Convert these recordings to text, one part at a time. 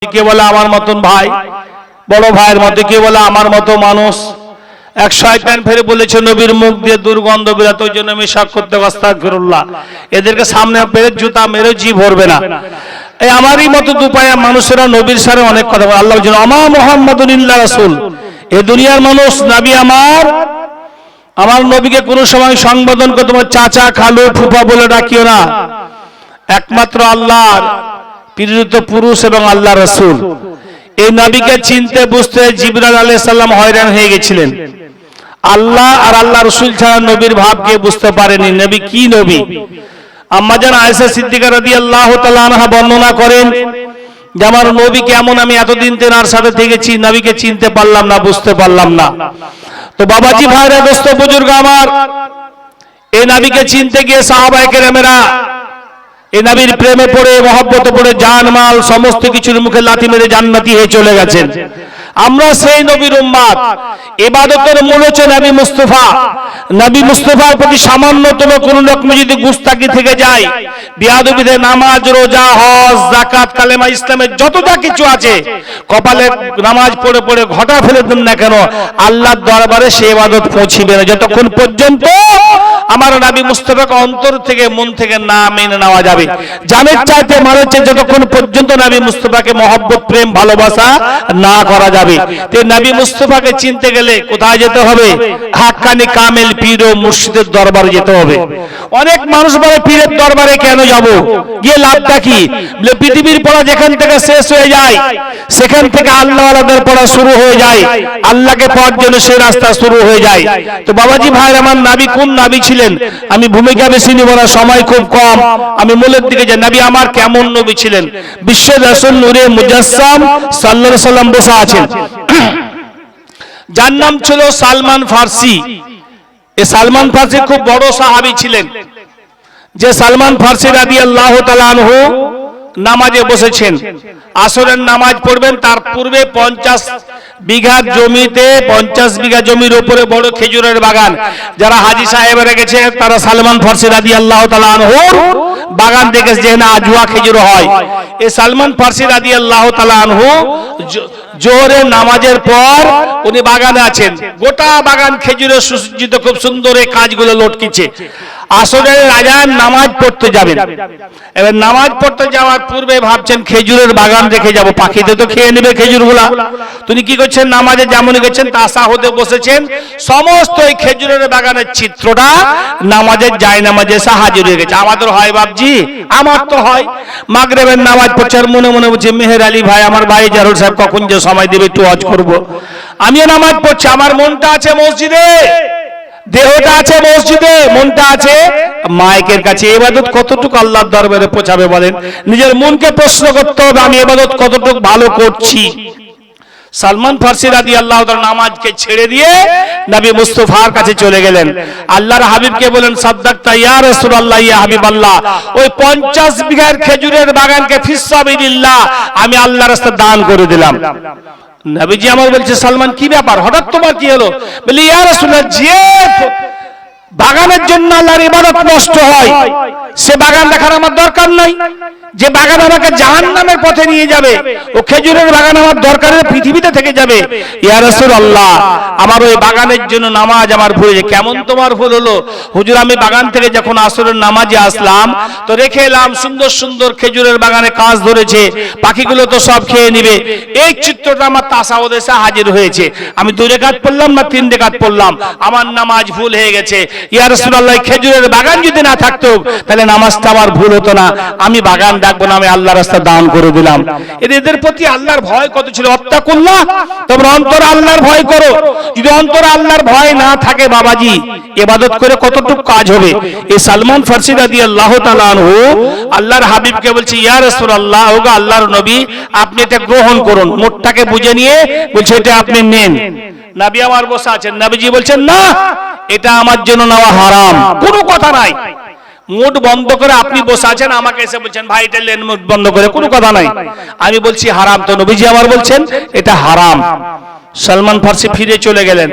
কে বলে আমার মতন ভাই, বড় ভাইয়ের মতো, কে বলে আমার মতো মানুষ। এক শয়তান ফেরে বলেছে নবীর মুখ দিয়ে দুর্গন্ধ বেরোতে, ওই জন্য আমি সাক্ষ্য করতে আস্তাগফিরুল্লাহ। এদেরকে সামনে পেরে জুতা মেরে জি ভরবে না। এই আমারই মতো দুপায়া মানুষেরা নবীর সাথে অনেক কথা বলে। আল্লাহ বলেন আমা মুহাম্মাদুন ইল্লা রাসূল, এই দুনিয়ার মানুষ নবী আমার নবীকে কোনো সময় সংবোধন করে তোমার চাচা খালু ফুফা বলে ডাকিও না। একমাত্র আল্লাহর প্রেরিত পুরুষ এবং আল্লাহ রাসূল। এই নবীকে চিনতে বুঝতে জিবরাইল আলাইহিস সালাম হয়রান হয়ে গেছিলেন। আল্লাহ আর আল্লাহ রাসূল ছাড়া নবীর ভাবকে বুঝতে পারেনি নবী কি নবী। আম্মা জান আয়েশা সিদ্দিকা রাদিয়াল্লাহু তাআলা আনহা বর্ণনা করেন যে আমার নবী কেমন, আমি এতদিন তেনার সাথে থেকেছি, নবীকে চিনতে পারলাম না, বুঝতে পারলাম না। তো বাবাজি ভাইরা, দোস্ত বুজুর্গ আমার, এই নবীকে চিনতে গিয়ে সাহাবায়ে কেরামেরা এই নবীর প্রেমে পড়ে মহব্বতে পড়ে জানমাল সমস্ত কিছুর মুখে লাথি মেরে জান্নাতি হয়ে চলে গেছেন। আমরা সেই নবীর উম্মত। ইবাদতের মূল হচ্ছে নবী মুস্তাফা। নবী মুস্তাফার প্রতি সামান্যতম কোন রকম যদি গুস্তাকি থেকে যায়, বিয়াদবিতে নামাজ রোজা হজ যাকাত কালেমা ইসলামের যত যা কিছু আছে, কপালে নামাজ পড়ে পড়ে ঘটা ফেলে দেন না কেন, আল্লাহর দরবারে সেই ইবাদত পৌঁছিবে না যতক্ষণ পর্যন্ত আমার নবী মুস্তাফাকে অন্তর থেকে মন থেকে না মেনে নেওয়া যাবে। জানের চাইতে মানের চাইতে যতক্ষণ পর্যন্ত নবী মুস্তাফাকে মহব্বত প্রেম ভালোবাসা না করা যাবে। তো নবী মুস্তাফাকে চিনতে গেলে কোথায় যেতে হবে? হাক্কানি কামেল পীর ও মুর্শিদের দরবারে যেতে হবে। অনেক মানুষ বলে পীরের দরবারে কেন যাব, গিয়ে লাভটা কি? পৃথিবীর পড়া যেখান থেকে শেষ হয়ে যায়, সেখান থেকে আল্লাহওয়ালাদের পড়া শুরু হয়ে যায়, আল্লাহকে পাওয়ার জন্য সেই রাস্তা শুরু হয়ে যায়। তো বাবাজি ভাই আমার, নবী কোন নবী ছিলেন আমি ভূমিকা বেশি নিব না, সময় খুব কম, আমি মূলের দিকে যাই। নবী আমার কেমন নবী ছিলেন? বিশ্ব রাসূল নূরে মুজাসসাম সাল্লাল্লাহু আলাইহি সাল্লাম বসে আছেন, যার নাম ছিল সালমান ফার্সি। এই সালমান ফার্সি খুব বড় সাহাবী ছিলেন। যে সালমান ফার্সি রাদিয়াল্লাহু তাআলা আনহু নামাজে বসেছেন, আসরের নামাজ পড়বেন, তার পূর্বে 50 বিঘা জমিতে 50 বিঘা জমির উপরে বড় খেজুরের বাগান। যারা হাজী সাহেবরা গেছে তারা সালমান ফার্সি রাদিয়াল্লাহু তাআলা আনহুর বাগান দেখেছে, যে না আজওয়া খেজুর হয়। এই সালমান ফার্সি রাদিয়াল্লাহু তাআলা আনহু জোহরের নামাজের পর উনি বাগানে আছেন, গোটা বাগান খেজুরে সুসজ্জিত, খুব সুন্দর এই কাজগুলো লটকিছে। আসরের আজান নামাজ পড়তে যাবেন, এবার নামাজ পড়তে যাওয়ার পূর্বে ভাবছেন খেজুরের বাগান রেখে যাব, পাখিতে তো খেয়ে নেবে খেজুরগুলা। তিনি কি করছেন? নামাজে যেমন গেছেন তাসাহুদে বসেছেন, সমস্ত এই খেজুরের বাগানের চিত্রটা নামাজের জায়নামাজে এসে হাজির হয়ে গেছে। আমাদের হয় বাপজি, আমার তো হয়। মাগরিবের নামাজ পড়ছে আর মনে মনে বলছে মেহের আলী ভাই, আমার ভাই জারুল সাহেব কখন যে সময় দেবে একটু ওয়াজ করব। আমিও নামাজ পড়ছি, আমার মনটা আছে মসজিদে, দেহটা আছে মসজিদে, মনটা আছে মাইকের কাছে। ইবাদত কতটুকু আল্লাহর দরবারে পৌঁছাবে বলেন? নিজের মনকে প্রশ্ন করতে হবে, আমি ইবাদত কতটুকু ভালো করছি। সালমান ফার্সি রাদিয়াল্লাহু তাআলা নামাজকে ছেড়ে দিয়ে নবী মুস্তাফার কাছে চলে গেলেন। আল্লাহর হাবিবকে বলেন সাদ্দাকতা ইয়া রাসূলুল্লাহ ইয়া হাবিবাল্লাহ, ওই 50 বিঘার খেজুরের বাগানকে ফিসাবিলিল্লাহ আমি আল্লাহর রাস্তায় দান করে দিলাম। নবীজি আমার বলছে সালমান কি ব্যাপার, হঠাৎ তোমার কি হলো? বলি ইয়া রাসূলুল্লাহ, যে বাগানের জন্য আল্লাহর ইবাদত নষ্ট হয় সে বাগান দেখার আমার দরকার নাই। যে বাগান আমাকে জাহান্নামের পথে নিয়ে যাবে, ও খেজুরের বাগান আমার দরকারের পৃথিবীতে থেকে যাবে। ইয়া রাসূলুল্লাহ, আমার ওই বাগানের জন্য নামাজ আমার ভুল হয়েছে। কেমন তোমার ভুল হলো? হুজুর, আমি বাগান থেকে যখন আসরের নামাজে আসলাম তো রেখে এলাম, সুন্দর সুন্দর খেজুরের বাগানে কাজ ধরেছে, পাখিগুলো তো সব খেয়ে নিবে। এই চিত্রটা আমার তাসাউদে এসে হাজির হয়েছে। আমি 2 রাকাত পড়লাম না 3 রাকাত পড়লাম, আমার নামাজ ভুল হয়ে গেছে। ইয়া রাসূলুল্লাহ, খেজুরের বাগান যদি না থাকতো তাহলে নামাজটা আমার ভুল হতো না। আমি বাগান ডাকবো না, আমি আল্লাহর রাস্তায় দান করে দিলাম। এদের প্রতি আল্লাহর ভয় কত ছিল। ওয়াত্তাকুল্লাহ, তোমরা অন্তরে আল্লাহর ভয় করো। যদি অন্তরে আল্লাহর ভয় না থাকে বাবাজি, ইবাদত করে কতটুকু কাজ হবে? এই সালমান ফার্সি রাদিয়াল্লাহু তাআলা আনহু আল্লাহর হাবিবকে বলছে ইয়া রাসূলুল্লাহ, ওগো আল্লাহর নবী, আপনি এটা গ্রহণ করুন। মুখটাকে বুঝে নিয়ে বলছে এটা আপনি নেন। নবী আমার বসে আছেন, নবীজি বলছেন না, এটা আমার জন্য নেওয়া হারাম। কোনো কথা নাই, মুড বন্ধ করে আপনি বসে আছেন, আমাকে এসে বলছেন ভাই এটা লেন, মুড বন্ধ করে, কোনো কথা নাই। আমি বলছি হারাম, তো নবীজি আমার বলছেন এটা হারাম। সালমান ফার্সি ফিরে চলে গেলেন,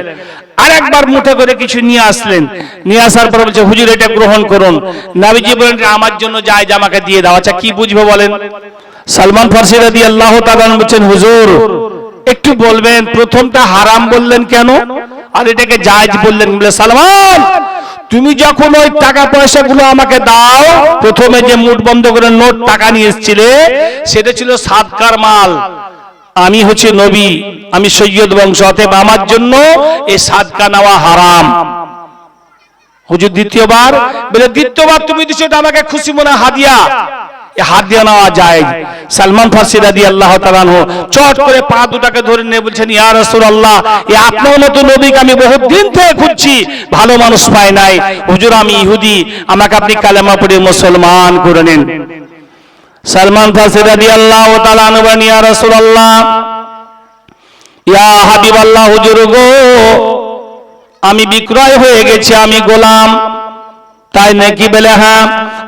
আর একবার মুঠে করে কিছু নিয়ে আসলেন। নিয়ে আসার পর বলছে হুজুর এটা গ্রহণ করুন। নবীজি বলেন আমার জন্য জায়েজ, আমাকে দিয়ে দাও। আচ্ছা কি বুঝবো বলেন? সালমান ফারসি রাদিয়াল্লাহু তাআলা বলেন, হুজুর একটু বলবেন প্রথমটা হারাম বললেন কেন আর এটাকে জায়েজ বললেন? বলে, সালমান তুমি যখন ওই টাকা পয়সাগুলো আমাকে দাও, প্রথমে যে মুঠ বন্ধ করে নোট টাকা নিয়ে এসেছিলে সেটা ছিল সাদকার মাল। আমি হচ্ছে নবী, আমি সৈয়দ বংশ, অতএব আমার জন্য এই সাদকা নেওয়া হারাম। হুজুর দ্বিতীয়বার বলে, দ্বিতীয়বার তুমি দিছো এটা আমাকে খুশি মনে হাদিয়া, হাদিয়া নেওয়া যায়। সালমান ফারসি রাদিয়াল্লাহু তাআলা আনহু চট করে পা দুটাকে ধরে নিয়ে বলছেন, ইয়া রাসূলুল্লাহ, এই আপনার মতো নবীকে আমি বহুত দিন থেকে খুঁজছি, ভালো মানুষ পাই নাই। হুজুর আমি ইহুদি, আমাকে আপনি কালেমা পড়ে মুসলমান করে নিন। সালমান ফারসি রাদিয়াল্লাহু তাআলা আনহু বলেন, ইয়া রাসূলুল্লাহ, ইয়া হাবিবাল্লাহ, হুজুর গো আমি বিক্রয় হয়ে গেছি, আমি গোলাম। তাই নাকি? বলে হ্যাঁ।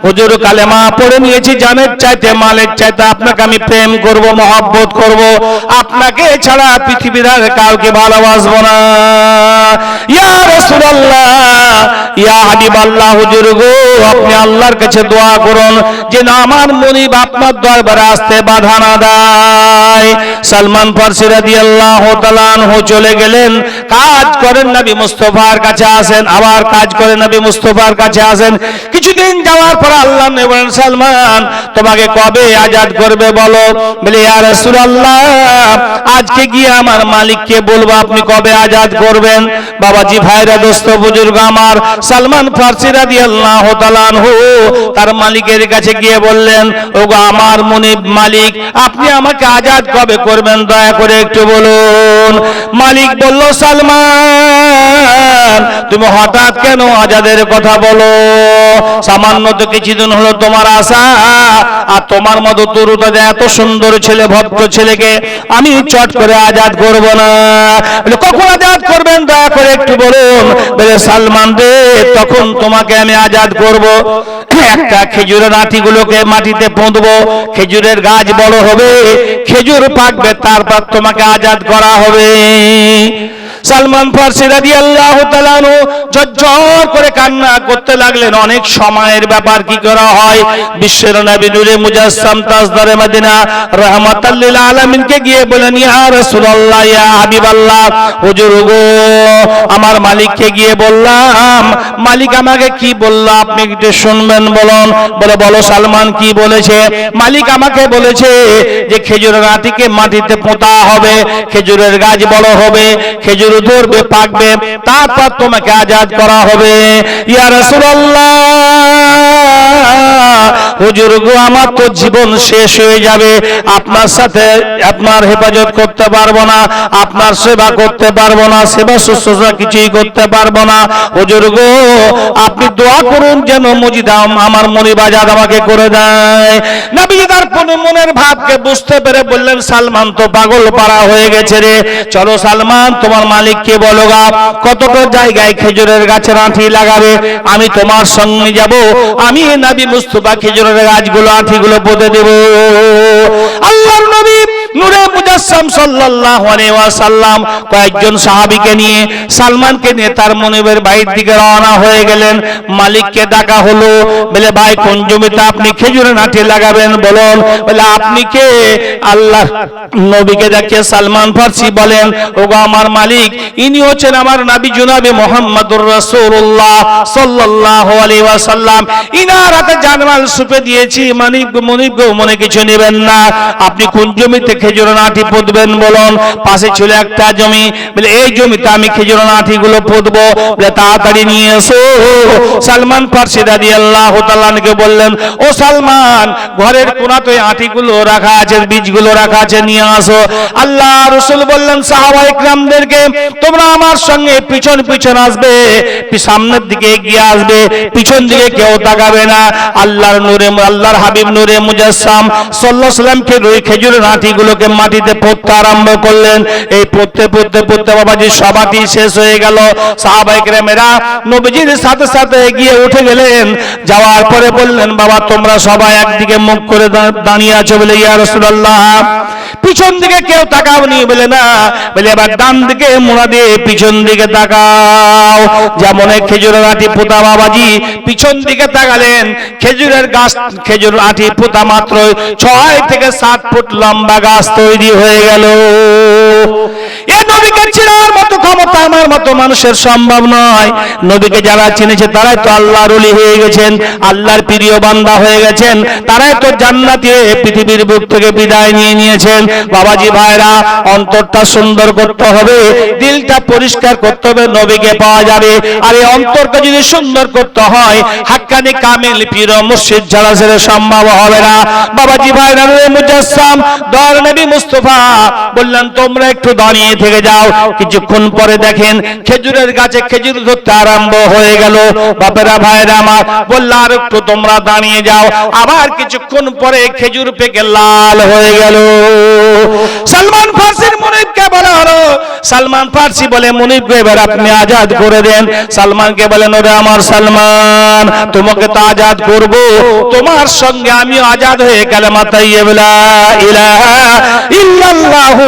হুজুর কালেমা পড়ে নিয়েছি, জানের চাইতে মালের চাইতে আপনাকে আমি প্রেম করব, মহব্বত করব, আপনাকে ছাড়া পৃথিবীর আর কাউকে ভালোবাসবো না। ইয়া রাসূলুল্লাহ, ইয়া হাবিবাল্লাহ, হুজুর গো আপনি আল্লাহর কাছে দোয়া করুন যে না আমার মনিব আপনার দরবারে আসতে বাধা না দেয়। সালমান ফারসি রাদিয়াল্লাহু তাআলা আনহু চলে গেলেন, কাজ করেন নবী মুস্তাফার কাছে আসেন, আবার কাজ করেন নবী মুস্তাফার কাছে আসেন। কিছুদিন যাওয়ার পর আল্লাহ নবী বলেন, সালমান তোমাকে কবে আজাদ করবে বলো? বলে, ইয়া রাসূলুল্লাহ আজকে গিয়ে আমার মালিককে বলবো আপনি কবে আজাদ করবেন। বাবাজি ভাইরা, দোস্ত বুজুর্গ আমার, সালমান ফারসি রাদিয়াল্লাহু তাআলা আনহু তার মালিকের কাছে গিয়ে বললেন, ওগো আমার মুনিব মালিক, আপনি আমাকে আজাদ কবে করবেন দয়া করে একটু বলুন। মালিক বলল, সালমান তুমি হঠাৎ কেন আজাদের কথা বলো? সামান্য তো কিছুদিন হলো তোমার আশা, আর তোমার মতো তরুতা এত সুন্দর ছেলে, ভদ্র ছেলেকে আমি চট করে আজাদ করব না। কখন আজাদ করবেন দয়া করে একটু বলুন। বলে, সালমান রে তখন তোমাকে আমি আজাদ করব, একটা খেজুরের আঁটিগুলোকে মাটিতে পুঁতবো, খেজুরের গাছ বড় হবে, খেজুর পাকবে, তারপর তোমাকে আজাদ করা হবে। সালমান ফারসি রাদিয়াল্লাহু তাআলা আনহু ঝরঝর করে কান্না করতে লাগলেন। অনেক সময়ের ব্যাপার, কি করা হয়, বিশ্বের নবী নূরে মুজাসসাম তাজদারে মদিনা রাহমাতাল লিল আলামিনকে গিয়ে বলেন, ইয়া রাসূলুল্লাহ, ইয়া হাবিবাল্লাহ, হুজুর গো আমার মালিককে গিয়ে বললাম, মালিক আমাকে কি বলল আপনি একটু শুনবেন বলুন। বলে, বলো সালমান কি বলেছে? মালিক আমাকে বলেছে যে খেজুরের আঁটিকে মাটিতে পোঁতা হবে, খেজুরের গাছ বড় হবে, খেজুর ধরবে, পাকবে, তারপর তোমাকে আজাদ করা হবে। ইয়া রাসূলুল্লাহ, হুজুর গো আমার তো জীবন শেষ হয়ে যাবে, আপনার সাথে আপনার হেফাজত করতে পারবো না, আপনার সেবা করতে পারবো না, সেবা শুশ্রূষা কিছুই করতে পারবো না। হুজুর গো আপনি দোয়া করুন যেন মজিদ আমার মনিব আজাদ আমাকে করে দেয়। নবী তার মনের ভাবকে বুঝতে পেরে বললেন, সালমান তো পাগল পাড়া হয়ে গেছে রে, চলো সালমান তোমার মালিককে বলো গা কতটা জায়গায় খেজুরের গাছের আঁটি লাগাবে, আমি তোমার সঙ্গে যাব, আমি নবী মুস্তাফা খেজুরের গাছগুলো আঁটিগুলো পুঁতে দেব। আল্লাহর নবী নূরে মুজাসসাম সাল্লাল্লাহু আলাইহি ওয়াসাল্লাম কয়েকজন সাহাবীকে নিয়ে, সালমানকে নিয়ে তার মনিবের বাড়ির দিকে রওনা হয়ে গেলেন। মালিককে ডাকা হলো, বলে ভাই কোন জমিতে আপনি খেজুরের আঁটি লাগাবেন বলুন। বলে, আপনি কে? আল্লাহ নবীকে দেখে সালমান ফারসি বলেন, ওগো আমার মালিক, ইনি হচ্ছেন আমার নবী জনাবে মুহাম্মদুর রাসূলুল্লাহ সাল্লাল্লাহু আলাইহি ওয়াসাল্লাম, ইনার হাতে জানমাল সুপে দিয়েছি, মনিব গো মনে কিছু নেবেন না, আপনি কোন জমিতে খেজুরের আঁটি পুঁতবেন বলুন। পাশে ছিল একটা জমি, বলে এই জমিতে আমি খেজুরের আঁটিগুলো পুঁতবো, বলে তাড়াতাড়ি নিয়ে এসো। সালমান ফারসি রাদিয়াল্লাহু তাআলা আনহুকে বললেন, ও সালমান ঘরের কোণাতে আঁটিগুলো রাখা আছে, বীজগুলো রাখা আছে, নিয়ে আসো। আল্লাহ রাসূল বললেন সাহাবায়ে কিরামদেরকে, তোমরা আমার সঙ্গে পিছন পিছন আসবে, সামনের দিকে এগিয়ে আসবে, পিছন দিকে কেউ তাকাবে না। আল্লাহর নূরে, আল্লাহর হাবিব নূরে মুজাসসাম সাল্লাল্লাহু আলাইহি ওয়াসাল্লামকে ওই খেজুরের আঁটিগুলোকে মাটিতে পড়তে আরম্ভ করলেন। এই পড়তে পড়তে পড়তে বাবাজি সমাধি শেষ হয়ে গেল। সাহাবায়ে কেরামেরা নবীজির সাথে সাথে এগিয়ে উঠে গেলেন। যাওয়ার পরে বললেন, বাবা তোমরা সবাই একদিকে মুখ করে দাঁড়িয়ে আছো। বলে ইয়া রাসূলুল্লাহ, পিছন দিকে কেউ তাকাওনি? বলে না। বলে এবার ডান দিকে মোড়া দিয়ে পিছন দিকে তাকাও। যেমন খেজুরের আঁটি পোতা বাবাজি পিছন দিকে তাকালেন, খেজুরের গাছ, খেজুর আঁটি পোতা মাত্র 6 থেকে 7 ফুট লম্বা গাছ তৈরি হয়ে গেল। এ নবীকে চেনার মতো ক্ষমতা আমার মতো মানুষের সম্ভব নয়। নবীকে যারা চিনেছে তারাই তো আল্লাহর ওলি হয়ে গেছেন, আল্লাহর প্রিয় বান্দা হয়ে গেছেন, তারাই তো জান্নাতে পৃথিবীর বুক থেকে বিদায় নিয়ে নিয়েছেন। বাবাজি ভাইরা, অন্তরটা সুন্দর করতে হবে, দিলটা পরিষ্কার করতে হবে, নবীকে পাওয়া যাবে। আর এই অন্তরকে যদি সুন্দর করতে হয়, হাক্কানি কামিল পীর মুর্শিদ ছাড়া সেটা সম্ভব হবে না। বাবাজি ভাইরা, মুজাসসাম দয়ার নবী মুস্তাফা বললেন, তোমরা একটু দাঁড়িয়ে থেকে যাও। কিছুক্ষণ পরে দেখেন খেজুরের গাছে খেজুর ধরতে আরম্ভ হয়ে গেল। বাপেরা ভাইরা আমার, বলল আর একটু তোমরা দাঁড়িয়ে যাও। আবার কিছুক্ষণ পরে খেজুর পেকে লাল হয়ে গেল। সালমান ফার্সির মুনিবকে বলা হলো। সালমান ফার্সি বলে, মুনিবকে এবার আপনি আজাদ করে দেন। সালমানকে বলেন, ওরে আমার সালমান, তোমাকে তো আজাদ করব, তোমার সঙ্গে আমিও আজাদ হয়ে কালেমা তাইয়্যিবা লা ইলাহা ইল্লাল্লাহু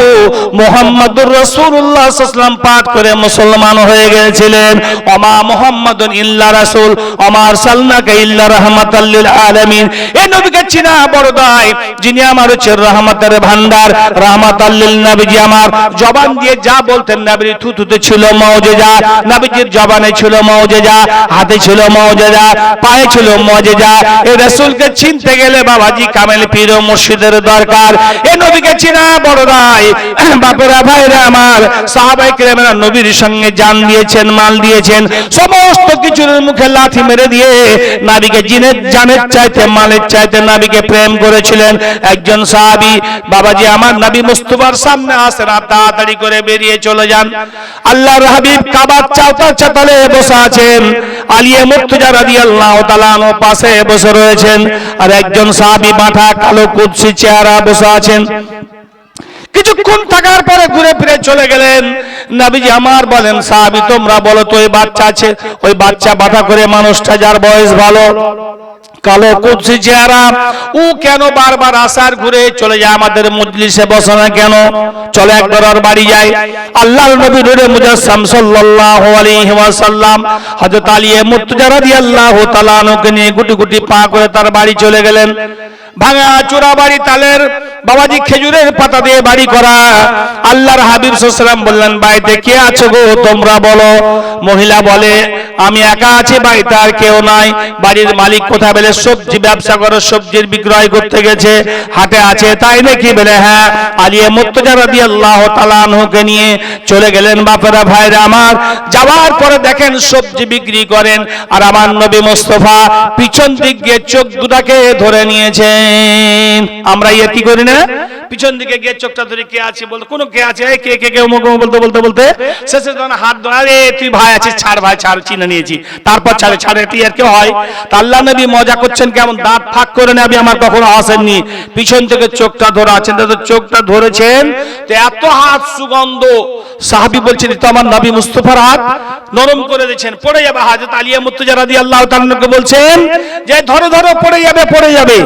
মুহাম্মাদুর রাসূলুল্লাহ সাল্লাল্লাহু আলাইহি ওয়াসাল্লাম পাঠ করে মুসলমান হয়ে গিয়েছিলেন। ওমা মুহাম্মাদুন ইল্লা রাসূল ওমা আরসালনাকা ইল্লা রাহমাতাল লিল আলামিন। এই নবীকে চিনা বড় দায়, যিনি আমার হচ্ছে রহমতের ভান্ডার, রাহমাতাল লিল। নবীজি আমার জবান দিয়ে যা বলতেন, নবীর থুতুতে ছিল মুজিজা, নবীজির জবানে ছিল মুজিজা, হাতে ছিল মুজিজা, পায়ে ছিল মুজিজা। এই রাসূলকে চিনতে গেলে বাবাজি কামেল পীর ও মুর্শিদের দরকার। এই নবীকে চিনা বড় দায়। বাপেরা ভাইরা আমার, সাহাবায়ে কেরামেরা নবীর সঙ্গে জান দিয়েছেন, মাল দিয়েছেন, সমস্ত কিছুর মুখে লাথি মেরে দিয়ে নবীকে জানের চাইতে মালের চাইতে নবীকে প্রেম করেছিলেন। একজন সাহাবী বাবাজি আমার নবী মুস্তাফার সামনে আসেন, তাড়াতাড়ি করে বেরিয়ে চলে যান। আল্লাহর হাবিব কাবার চাতালে বসে আছেন, আলিয়ে মুর্তজা রাদিয়াল্লাহু তাআলা আনহু পাশে বসে রয়েছেন, আর একজন সাহাবী মাথা কালো কুৎসি চেহারা বসে আছেন। কিছুক্ষণ থাকার পরে ঘুরে ফিরে চলে গেলেন। নবীজি আমার বলেন, সাহাবী তোমরা বলো তো, ওই বাচ্চা আছে, ওই বাচ্চা বাধা করে মানুষটা যার বয়স ভালো, কালো কুৎসি চেহারা, ও কেন বারবার আসার ঘুরে চলে যায়, আমাদের মজলিসে বসে না কেন? চলে একবার ওর বাড়ি যায়। আল্লাহর নবী নূরে মুজাসসাম সাল্লাল্লাহু আলাইহি ওয়াসাল্লাম হযরত আলী মুর্তজা রাদিয়াল্লাহু তাআলা আনহুকে নিয়ে গুটি গুটি পা করে তার বাড়ি চলে গেলেন। ভাঙা চূড়া বাড়ি, তালের বাবাজি খেজুরের পাতা দিয়ে বাড়ি করা। আল্লাহর হাবিব সাল্লাল্লাহু আলাইহি ওয়াসাল্লাম বললেন, বাড়িতে কে আছে গো তোমরা বলো। মহিলা বলে, আমি একা আছি, বাড়িতে আর কেউ নাই। বাড়ির মালিক কোথায়? বলে সবজি ব্যবসা করে, সবজির বিক্রয় করতে গেছে, হাটে আছে। তাই নাকি? বলে হ্যাঁ। আলী মুর্তজা রাদিয়াল্লাহু তাআলা আনহুকে নিয়ে চলে গেলেন। বাপেরা ভাইরা আমার, যাওয়ার পরে দেখেন সবজি বিক্রি করেন, আর আমার নবী মুস্তাফা পিছন দিক দিয়ে চোখ দুটাকে ধরে নিয়েছেন। আমরা কি করি না, পিছন দিকে গিয়ে চোখটা ধরে কে আছে বলতে, কোন কে আছে, কে কে কে বলতে বলতে বলতে শেষে যখন হাত ধরে, আরে তুই ভাই আছিস, ছাড় ভাই ছাড়, চিনে নিয়েছি, তারপর ছাড়ে ছাড়ে তুই আর কেউ হয়। তা আল্লাহ নবী মজা করছেন, কেমন দাঁত ফাঁক করে নবী আমার কখনো আসেননি, পিছন থেকে চোখটা ধরে আছেন। তো চোখটা ধরেছেন, তো এত হাত সুগন্ধ, সাহাবী বলছেন তো আমার নবী মুস্তাফার হাত, নরম করে দিয়েছেন, পড়ে যাবে। হযরত আলী মুর্তজা রাদিয়াল্লাহু তাআলা আনহুকে বলছেন যে ধরো ধরো, পড়ে যাবে পড়ে যাবে।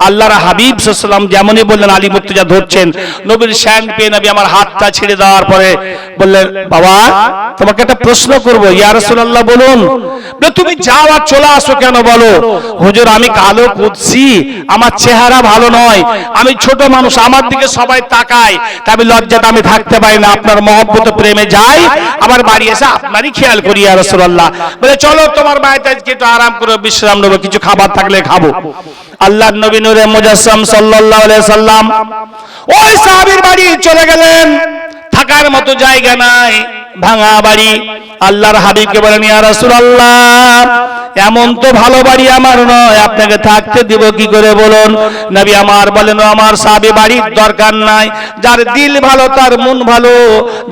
আল্লাহর হাবিব সাল্লাল্লাহু আলাইহি ওয়াসাল্লাম যেমনই বললেন, আলী মুর্তজা ধরছেন, নবীর শান পেয়ে নবী আমার হাতটা ছেড়ে দেওয়ার পরে বললেন, বাবা তোমাকে একটা প্রশ্ন করব। ইয়া রাসূলুল্লাহ বলুন। তুমি যাও আর চলে আসো কেন বলো? হুজুর আমি কালো কুৎসি, আমার চেহারা ভালো নয়, আমি ছোট মানুষ, আমার দিকে সবাই তাকায়, তাই আমি লজ্জাতে আমি থাকতে পারি না, আপনার মহব্বত প্রেমে যাই, আবার বাড়ি এসে আপনারই খেয়াল করি ইয়া রাসূলুল্লাহ। বলে চলো তোমার বাড়িতে একটু আরাম করে বিশ্রাম নেবো, কিছু খাবার থাকলে খাবো। আল্লাহর নবী নূরে মুজাসসাম সাল্লাল্লাহু আলাইহি সাল্লাম ওই সাহাবীর বাড়ি চলে গেলেন। থাকার মতো জায়গা নাই, ভাঙা বাড়ি। আল্লাহর হাবিবকে বলেন, ইয়া রাসূলুল্লাহ, এমন তো ভালো বাড়ি আমার নয়, আপনাকে থাকতে দিব কি করে বলুন? নবী আমার বলেন, ও আমার সাহাবী, বাড়ির দরকার নাই, যার দিল ভালো তার মন ভালো,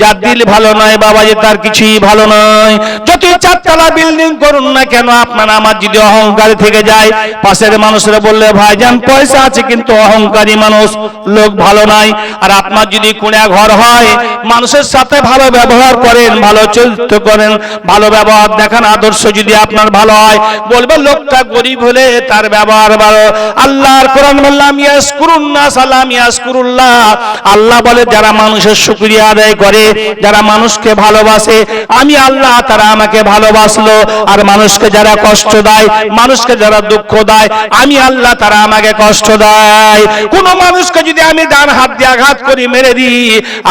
যার দিল ভালো নয় বাবাজি তার কিছুই ভালো নয়। যতই চারতলা বিল্ডিং করুন না কেন, আপনার আমার যদি অহংকার থেকে যায়, পাশের মানুষরা বললে ভাইজান পয়সা আছে কিন্তু অহংকারী মানুষ, লোক ভালো নাই। আর আপনার যদি কুঁড়া ঘর হয়, মানুষের সাথে ভালো ব্যবহার করেন, ভালো চরিত্র করেন, ভালো ব্যবহার দেখান, আদর্শ যদি আপনার ভালো হয়, বলবে লোকটা গরিব হলে তার ব্যবহার ভালো। আল্লাহর কোরআন বললাম, ইয়াশকুরুন নাস আলা ইয়াশকুরুল্লাহ, আল্লাহ বলে যারা মানুষের শুকরিয়া আদায় করে, যারা মানুষকে ভালোবাসে, আমি আল্লাহ তারা আমাকে ভালোবাসলো। আর মানুষকে যারা কষ্ট দেয়, মানুষকে যারা দুঃখ দেয়, আমি আল্লাহ তারা আমাকে কষ্ট দেয়। কোন মানুষকে যদি আমি ডান হাত দিয়ে আঘাত করি, মেরে দিই,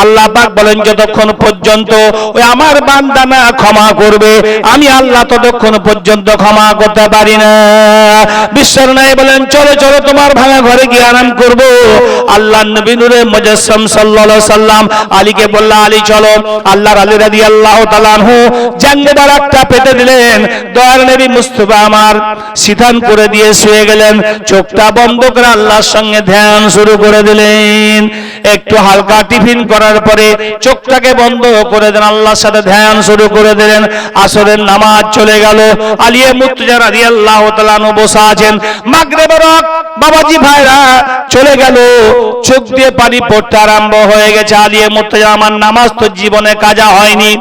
আল্লাহ পাক বলেন যতক্ষণ পর্যন্ত ওই আমার বান্দা না ক্ষমা করবে, আমি আল্লাহ ততক্ষণ পর্যন্ত ক্ষমা করতে পারি না। বিশ্বের নাই বলেন, চলো চলো তোমার ভাঙা ঘরে গিয়ে আরাম করব। আল্লাহ নবী নূরে মুজাসসাম সাল্লাল্লাহু আলাইহি সাল্লাম আলীকে বলল, আলী চলো। আল্লাহর আলী রাদিয়াল্লাহু তাআলা আনহু জাঙ্গে বারাকটা পেতে দিলেন। দয়ার নবী মুস্তাফা আমার সিথান করে দিয়ে শুয়ে গেলেন, চোখটা বন্ধ করে আল্লাহর সঙ্গে ধ্যান শুরু করে দিলেন। একটু হালকা টিফিন করার পরে চোখটাকে বন্ধ করে দেন, আল্লাহর সাথে ধ্যান শুরু করে দিলেন। আসরের নামাজ চলে গেল। আলিয়ে মুর্তজা রাদিয়াল্লাহু তাআলা আনহু বসে আছেন। মাগরিবের ওয়াক্ত বাবাজি ভাইরা চলে গেল, চোখ দিয়ে পানি পড়তে আরম্ভ হয়ে গেছে। আলিয়ে মুর্তজা, আমার নামাজ তো জীবনে কাজা হয়নি,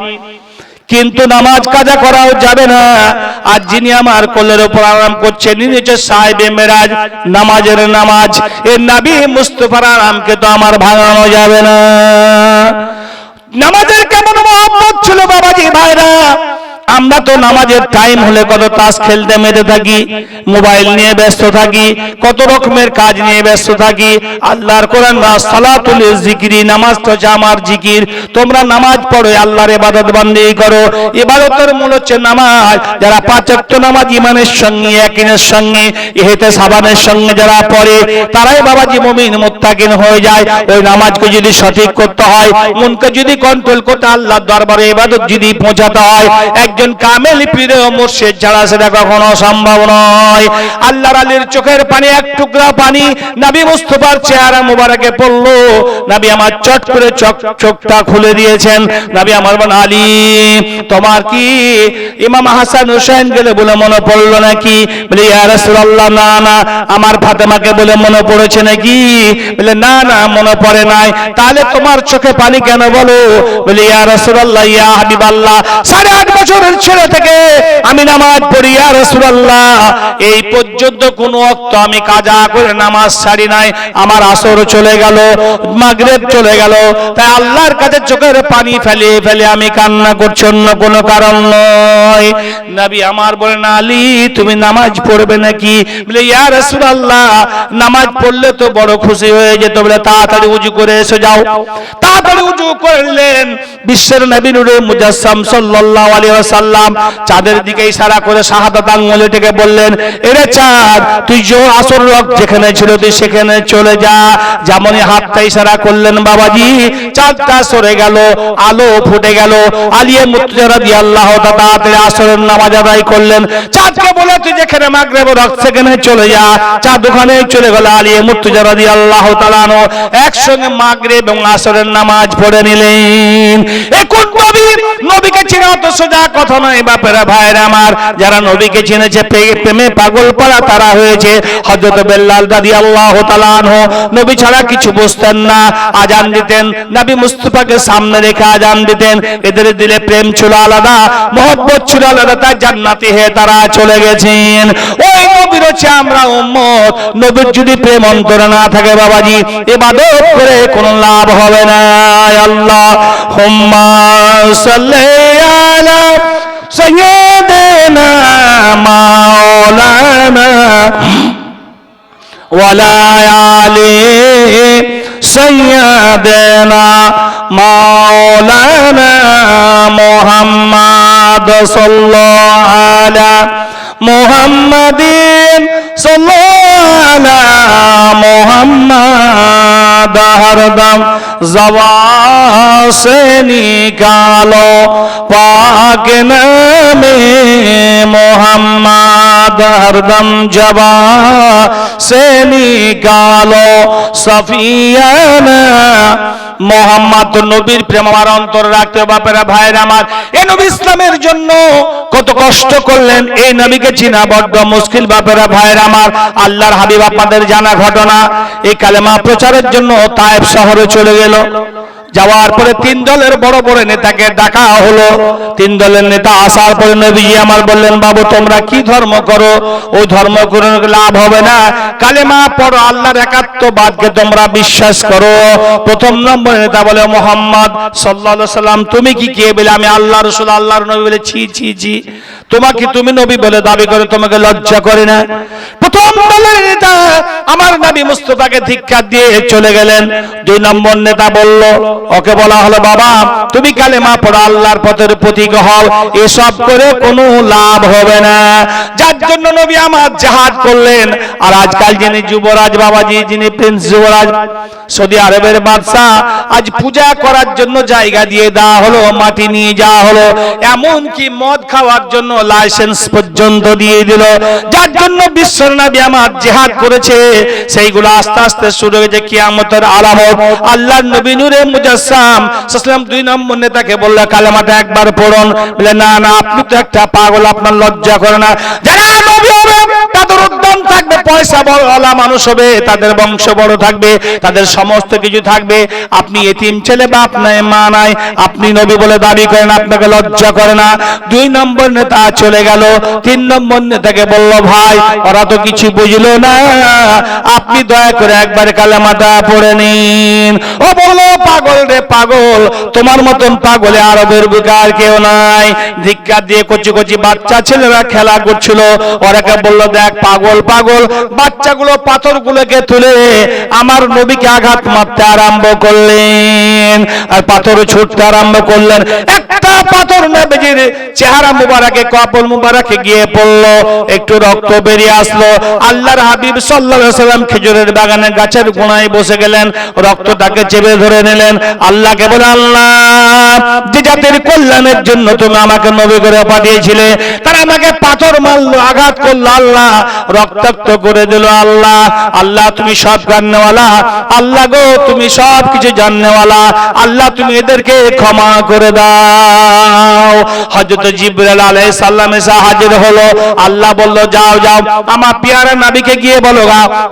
কিন্তু নামাজ কাজা করাও যাবে না। আর যিনি আমার কোলের উপর আরাম করছেন, ইনি হচ্ছে সাহেবে মেরাজ, নামাজের নামাজ। এই নবী মুস্তাফার আরামকে তো আমার ভাঙানো যাবে না। নামাজের কেমন মহব্বত ছিল বাবাজি ভাইরা। আমরা তো নামাজের টাইম হলে কত তাস খেলতে মেতে থাকি, মোবাইল নিয়ে ব্যস্ত থাকি, কত রকমের কাজ নিয়ে ব্যস্ত থাকি। আল্লাহর কোরআন, সালাতুল জিকিরি, নামাজ তো আমার জিকির। তোমরা নামাজ পড়ো, আল্লাহর ইবাদত বান্দেগি করো। ইবাদতের মূল হচ্ছে নামাজ। যারা পাঁচ ওয়াক্ত নামাজ ইমানের সঙ্গে, ইয়াকিনের সঙ্গে, ইহতিসাবের সঙ্গে যারা পড়ে, তারাই বাবাজি মুমিন মুত্তাকিন হয়ে যায়। ওই নামাজকে যদি সঠিক করতে হয়, মনকে যদি কন্ট্রোল করতে, আল্লাহর দরবারে ইবাদত যদি পৌঁছাতে হয়, একজন কামেল পীর ও মুর্শিদ ছাড়া সেটা কখনো সম্ভব নয়। আল্লাহর আলীর চোখের পানি, এক টুকরা পানি নবী মুস্তাফার চেহারা মুবারকে পড়লো। নবী আমার চট করে চোখটা খুলে দিয়েছেন। নবী আমার বলেন, আলী তোমার কি ইমাম হাসান হুসাইন গেলে বলে মনে পড়লো নাকি? বলে, ইয়া রাসূলুল্লাহ, না না। আমার ফাতেমাকে বলে মনে পড়েছে নাকি? বলে, না না, মনে পড়ে নাই। তাহলে তোমার চোখে পানি কেন বলো? বলে, ইয়া রাসূলুল্লাহ, ইয়া হাবিবাল্লাহ, 8.5 বছরের ছেলে থেকে আমি নামাজ পড়ি ইয়া রাসূলুল্লাহ, এই পর্যন্ত কোন ওয়াক্ত আমি কাজা করে নামাজ ছাড়ি নাই। আমার আসর চলে গেল, মাগরিব চলে গেল, তাই আল্লাহর কাছে চোখের পানি ফেলে ফেলে আমি কান্না করছি, অন্য কোনো কারণ নয়। নবী আমার বলেন, আলী তুমি নামাজ পড়বে নাকি? বলে, ইয়া রাসূলুল্লাহ, নামাজ পড়লে তো বড় খুশি হয়ে যেত। বলে, তাড়াতাড়ি ওযু করে এসে যাও। তাড়াতাড়ি ওযু করলেন। বিশ্বের নবী নূরে মুজাসসাম সাল্লাল্লাহু আলাইহি ওয়াসাল্লাম চাঁদের দিকে ইশারা করে শাহাদাত আঙ্গুলটিকে বললেন, এরে চাঁদ, তুই যে আসর ওয়াক্ত যেখানে ছিল তুই সেখানে চলে যা। যেমনই হাতটা ইশারা করলেন বাবাজি, চাঁদটা সরে গেল, আলো ফুটে গেল। আলিয়ে মুর্তজা রাদিয়াল্লাহু তাআলা আসরের নামাজ আদায় করলেন। চাঁদকে বলে, তুই যেখানে মাগরিবের ওয়াক্ত সেখানে চলে যা। চাঁদ ওখানে চলে গেল। আলিয়ে মুর্তজা রাদিয়াল্লাহু তাআলা একসঙ্গে মাগরিব এবং আসরের নামাজ পড়ে নিলেন। এখন নবীকে চেনা তো সোজা কথা নয় বাপেরা ভাইরা আমার। যারা নবীকে চিনেছে, প্রেমে পাগল পড়া তারা হয়েছে। হযরত বেলাল রাদিয়াল্লাহু তাআলা আনহু নবী ছাড়া কিছু বুঝতেন না, আজান দিতেন, নবী মুস্তাফাকে সামনে রেখে আজান দিতেন। এদের দিলে প্রেম ছিল আলাদা, মহব্বত ছিল আলাদা, তাই জান্নাতি হয়ে তারা চলে গেছেন। ওই নবীর হচ্ছে আমরা উম্মত। নবীর যদি প্রেম অন্তরে না থাকে বাবাজি, ইবাদত করে কোনো লাভ হবে না। আল্লাহুম্মা সাল্লি আলা সাইয়্যিদিনা মাওলানা ওয়ালা আলি সাইয়্যিদিনা মাওলানা মুহাম্মদ সাল্লাল্লাহু আলা মুহাম্মাদিন সাল্লাল্লাহু আলা মুহাম্মাদ हरदम ज़बान से निकालो पाक नामे मोहम्मद हरदम ज़बान से निकालो सफियाना মোহাম্মদ নবীর প্রেম আমার অন্তর রাখতে বাপেরা ভাইরা আমার এই নবী ইসলামের জন্য কত কষ্ট করলেন এই নবীকে চিনা বড্ড মুশকিল বাপেরা ভাইরা আমার আল্লাহর হাবিব আপনাদের জানা ঘটনা এই কালেমা প্রচারের জন্য তায়েফ শহরে চলে গেল যাওয়ার পরে তিন দলের বড় বড় নেতাকে ডাকা হলো তিন দলের নেতা আসার পরে নবীজি আমার বললেন বাবু তোমরা কি ধর্ম করো ওই ধর্ম করে লাভ হবে না কালেমা পড়ো আল্লাহর একাত্মবাদকে তোমরা বিশ্বাস করো প্রথম নম্বর নেতা বলে মুহাম্মদ সাল্লাল্লাহু আলাইহি সাল্লাম তুমি কি কে বলে আমি আল্লাহর রাসূল আল্লাহর নবী বলে ছি ছি ছি তোমাকে তুমি নবী বলে দাবি করে তোমাকে লজ্জা করে না প্রথম দলের নেতা আমার নবী মুস্তাফাকে ধিক্কার দিয়ে চলে গেলেন দুই নম্বর নেতা বলল ওকে বলা হলো বাবা তুমি কালেমা পড়ো আল্লাহর পথের প্রতীক হও এসব করে কোনো লাভ হবে না যার জন্য নবী আমার জিহাদ করলেন আর আজকাল যিনি যুবরাজ বাবাজি যিনি প্রিন্স যুবরাজ সৌদি আরবের বাদশা আজ পূজা করার জন্য জায়গা দিয়ে দেওয়া হলো মাটি নিয়ে যাওয়া হলো এমন কি মদ খাওয়ার জন্য লাইসেন্স পর্যন্ত দিয়ে দিল যার জন্য বিশ্বর নবী আমার জিহাদ করেছে সেইগুলো আস্তে আস্তে শুরু হয়েছে কিয়ামতের আলামত আল্লাহর নবী নূরে মুজাসসাম সাল্লাম দুই নম্বর নেতাকে বলল কালেমাটা একবার পড়ুন বলে না না আপনি তো একটা পাগল আপনার লজ্জা করে না যারা নবী হবে তাদের উদ্যম থাকবে পয়সা বড়ওয়ালা মানুষ হবে তাদের বংশ বড় থাকবে তাদের সমস্ত কিছু থাকবে আপনি এতিম ছেলে বাপ নাই মা নাই আপনি নবী বলে দাবি করেন আপনাকে লজ্জা করে না দুই নম্বর নেতা চলে গেল তিন নম্বর নেতাকে বলল ভাই ওরা তো কিছু বুঝলো না আপনি দয়া করে একবার কালেমাটা পড়ে নিন ও বলল পাগল রে পাগল তোমার মতন পাগলে আরবের বুকে আর কেউ নাই ধিক্কার দিয়ে কচি কচি বাচ্চা ছেলেরা খেলা করছিল ওরাকে বলল দেখ পাগল পাগল বাচ্চাগুলো পাথরগুলোকে তুলে আমার নবীকে আঘাত মারতে আরম্ভ করলেন আর পাথর ছুটতে আরম্ভ করলেন একটা পাথর নবীজির চেহারা মুবারকে কপাল মুবারকে গিয়ে পড়লো একটু রক্ত বেরিয়ে আসলো আল্লাহর হাবিব সাল্লাল্লাহু আলাইহি সাল্লাম খেজুরের বাগানে গাছের গোড়ায় বসে গেলেন রক্তটাকে চেপে ধরে নিলেন আল্লাহকে বলে আল্লাহ যে জাতির কল্যাণের জন্য তুমি আমাকে নবী করে পাঠিয়েছিলে তারা আমাকে পাথর মারলো আঘাত করলো আল্লাহ রক্তাক্ত করে দিল আল্লাহ আল্লাহ তুমি সব জাননেওয়ালা আল্লাহ গো তুমি সব কিছু জাননেওয়ালা আল্লাহ তুমি এদেরকে ক্ষমা করে দাও হযরত জিবরাইল আলাইহিস সালাম এসে হাজির হলো আল্লাহ বলল যাও যাও আমার পেয়ারা নবীকে গিয়ে বলো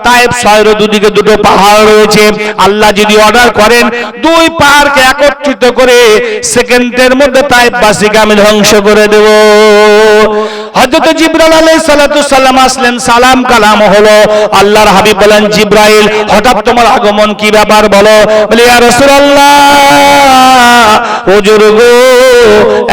তায়েফ শহরের দুদিকে দুটো পাহাড় রয়েছে আল্লাহ যদি অর্ডার করেন দুই পাহাড়কে একত্রিত করে সেকেন্ডের মধ্যে তায়েফবাসীকে আমি ধ্বংস করে দেব হযরত জিবরাইল আলাইহিস সালাতু সালাম আসলেন সালাম কালাম হলো আল্লাহর হাবিব বলেন জিবরাইল হঠাৎ তোমার আগমন কি ব্যাপার বলো বলে ইয়া রাসূলুল্লাহ হুজুর গো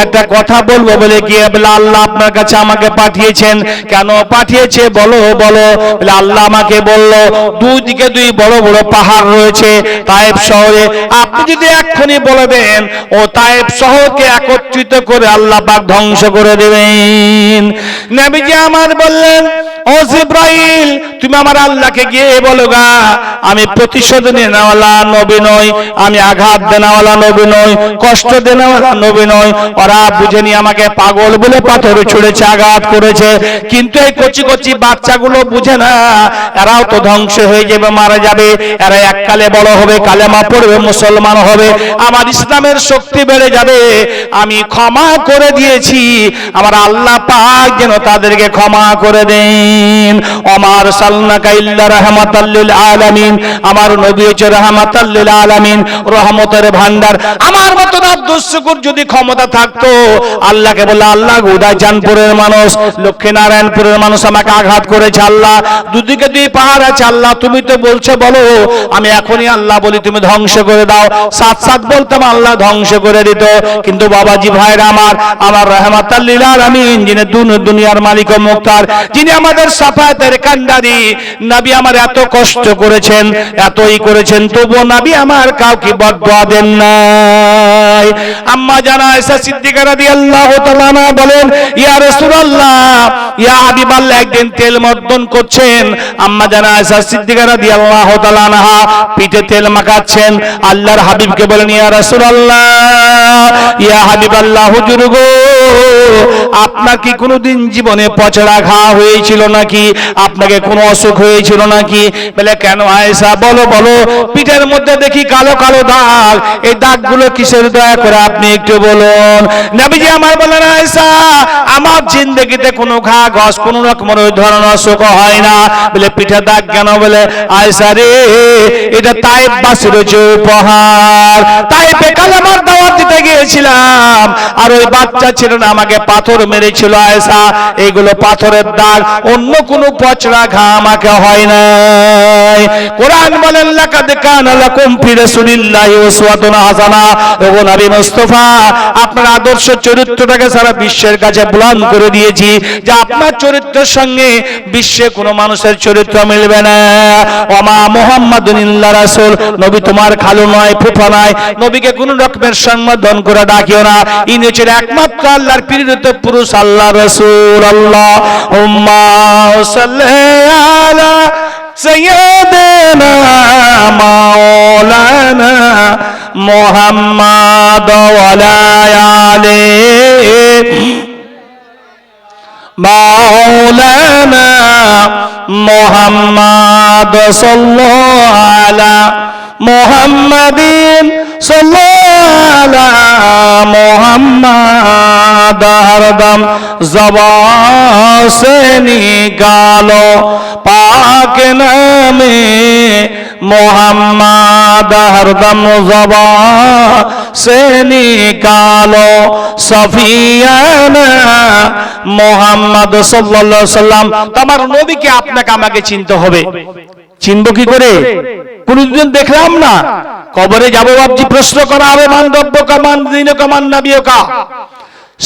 একটা কথা বলবো বলে কি বলে আল্লাহ আপনার কাছে আমাকে পাঠিয়েছেন কেন পাঠিয়েছে বলো বলো বলে আল্লাহ আমাকে বলল দুই দিকে দুই বড় বড় পাহাড় রয়েছে তায়েফ শহরে আপনি যদি এক্ষুনি বলে দেন ও তায়েফ শহরকে একত্রিত করে আল্লাহ পাক ধ্বংস করে দেবেন নবীজি আমার বললেন ও জিবরাইল তুমি আমার আল্লাহকে গিয়ে বলো গা আমি প্রতিশোধ নেওয়ালা নবী নই আমি আঘাত দেওয়ালা নবী নই কষ্ট দেওয়ালা নবী নই ওরা বুঝেনি আমাকে পাগল বলে পাথর ছুঁড়েছে আঘাত করেছে কিন্তু এই কচি কচি বাচ্চাগুলো বুঝে না এরাও তো ধ্বংস হয়ে যাবে মারা যাবে এরা এককালে বড় হবে কালেমা পড়বে মুসলমান হবে আমার ইসলামের শক্তি বেড়ে যাবে আমি ক্ষমা করে দিয়েছি আমার আল্লাহ পাক যেন তাদেরকে ক্ষমা করে দেন আমার সাল্লাকা ইল্লা রাহমাতাল লিল আলামিন আমার নবী হচ্ছে রাহমাতাল লিল আলামিন রহমতের ভান্ডার আমার মত আব্দুস শুকুর যদি ক্ষমতা থাকতো আল্লাহকে বলে আল্লাহ উদয়চাঁদপুরের মানুষ লক্ষ্মীনারায়ণপুরের মানুষ আমাকে আঘাত করেছে আল্লাহ দুদিকে দুই পাহাড় আছে আল্লাহ তুমি তো বলছো বলো আমি এখনই আল্লাহ বলি তুমি ধ্বংস করে দাও সাত সাত বলতাম আল্লাহ ধ্বংস করে দিত কিন্তু বাবাজি ভাইরা আমার আমার রাহমাতাল লিল আলামিন যিনি দুনিয়ার মালিক ও মুখতার যিনি আমাদের সাফা সাফাতের কান্ডারি নবী আমার এত কষ্ট করেছেন, এতই করেছেন, তবু নবী আমার কাউকে বদদুয়া দেন নাই। আম্মা জানা আয়েশা সিদ্দিকা রাদিয়াল্লাহু তাআলা আনহা বলেন, ইয়া রাসূলুল্লাহ, ইয়া হাবিবাল্লাহ, একদিন তেল মর্দন করছেন। আম্মা জানা আয়েশা সিদ্দিকা রাদিয়াল্লাহু তাআলা আনহা পিঠে তেল মাখাচ্ছেন। আল্লাহর হাবিবকে বলেন, ইয়া রাসূলুল্লাহ, ইয়া হাবিবাল্লাহ, হুজুর গো, আপনার কি কোনোদিন জীবনে পচড়া ঘা হয়েছিল নাকি? আপনাকে কোনো অসুখ হয়েছিল নাকি? বলে, কেন আয়েশা, বলো বলো। পিঠের মধ্যে দেখি কালো কালো দাগ, এই দাগগুলো কিসের? দয়া করে আপনি একটু বলুন। নবীজি আমার বলেন, আয়েশা, আমার জিন্দেগিতে কোনো ঘা ঘস কোনো রকমের ওই ধরনের অসুখ হয় না। বলে, পিঠে দাগ কেন? বলে, আয়েশা রে, এটা তায়েফবাসীর উপহার। তায়েফে কালেমার দাওয়াত দিতে গিয়েছিলাম, আর ওই বাচ্চা ছেলেরা আমাকে পাথর মেরেছিল আয়েশা, এইগুলো পাথরের দাগ, অন্য কোনো পচড়া ঘা আমাকে হয় নাই। কোরআন বলেন, লাকাদ কানা লাকুম ফি রাসূলিল্লাহি উসওয়াতুন হাসানাহ। ওগো নবী মুস্তাফা, আপনার আদর্শ চরিত্রটাকে সারা বিশ্বের কাছে বুলন্দ করে দিয়েছি, যে আপনার চরিত্রের সঙ্গে বিশ্বে কোনো মানুষের চরিত্র মিলবে না। ওমা মুহাম্মাদুন ইল্লা রাসূল, নবী তোমার খালু নয়, ফুফা নয়, নবীকে কোন রকমের সম্বোধন করে ডাকিও না। ইনি হচ্ছেন একমাত্র আল্লাহর প্রেরিত পুরুষ, আল্লাহ রাসূল। আল্লাহুম্মা সাল্লি আলা সাইয়্যিদিনা মাওলানা মুহাম্মাদ ওয়া আলা আলিহি মাওলানা মুহাম্মাদ সাল্লাল্লাহু আলা মুহাম্মাদিন সাল্লাল্লাহু আলা মুহাম্মাদ হরদম ज़बान से निकालो पाक नामे मुहम्मद हरदम ज़बान से निकालो सफियाना मुहम्मद सल्लल्लाहु अलैहि वसल्लम। তোমার নবীকে আপনাকে আমাকে চিনতে হবে। চিনব কি করে? কোনদিন দেখলাম না, কবরে যাবো ভাবছি, প্রশ্ন করা হবে, মান রব্বুকা কামান দীনুকা কামান নবিয়ুকা।